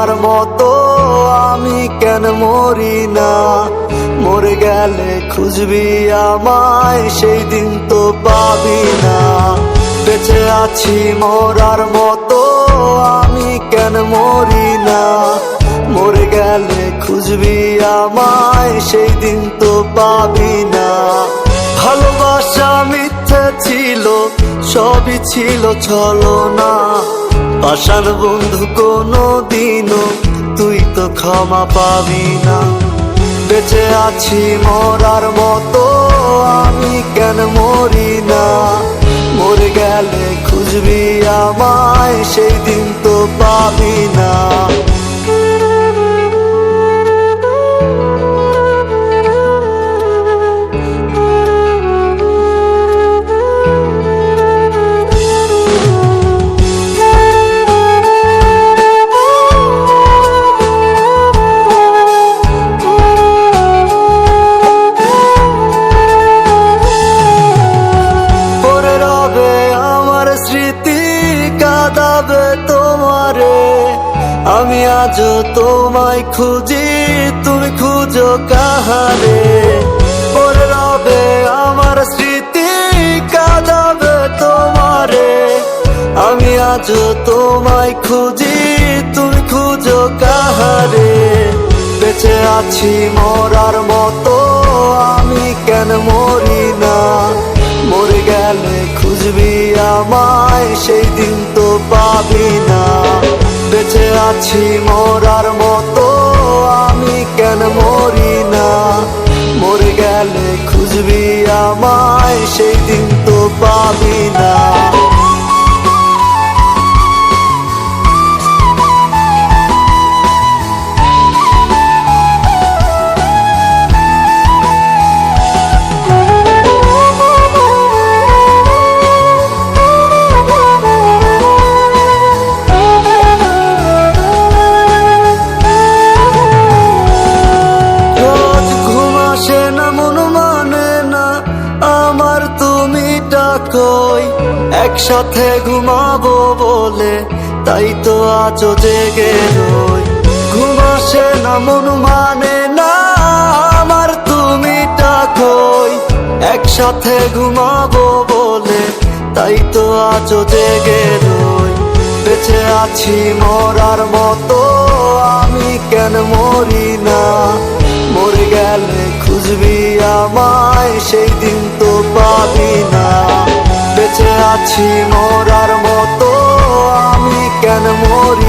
মরার মতো আমি কেন মরি না? মরে গেলে খুঁজবি আমায়, সেই দিন তো পাবি না। বেঁচে আছি মরার মতো আমি কেন মরি না? মরে গেলে খুঁজবি আমায়, সেই দিন তো পাবি না। ভালোবাসা মিথ্যে ছিল, সবই ছিল ছলনা। পাষাণ বন্ধু কোনো দিনও তুই তো ক্ষমা পাবি না। বেঁচে আছি মরার মতো আমি কেন মরি না? মরে গেলে খুঁজবি আমায়, সেই দিন তো পাবি না। কাঁদাবে তোমারে, আমি আজও তোমায় খুঁজি, তুমি খুঁজো কাহারে? পরে রবে আমার স্মৃতি, কাঁদাবে তোমারে, আমি আজও তোমায় খুঁজি, তুমি খুঁজো কাহারে? বেঁচে আছি মরার মতো আমি কেন মরি না? মরে গেলে খুঁজবি আমায়, সেই দিন তো পাবি না। বেঁচে আছি মরার মতো আমি কেন মরি না? মরে গেলে খুঁজবি আমায়, সেই দিন তো পাবি না। কই একসাথে ঘুমাবো বলে, তাই তো আজও জেগে রই। ঘুম আসে না মন মানে না আমার, তুমি কই একসাথে ঘুমাবো বলে, তাই তো আজও জেগে রই। বেঁচে আছি মরার মতো আমি কেন মরি না? মরে গেলে খুঁজবি আমায়, সেই দিন তো পাবি না। বেঁচে আছি মরার মতো আমি কেন মরি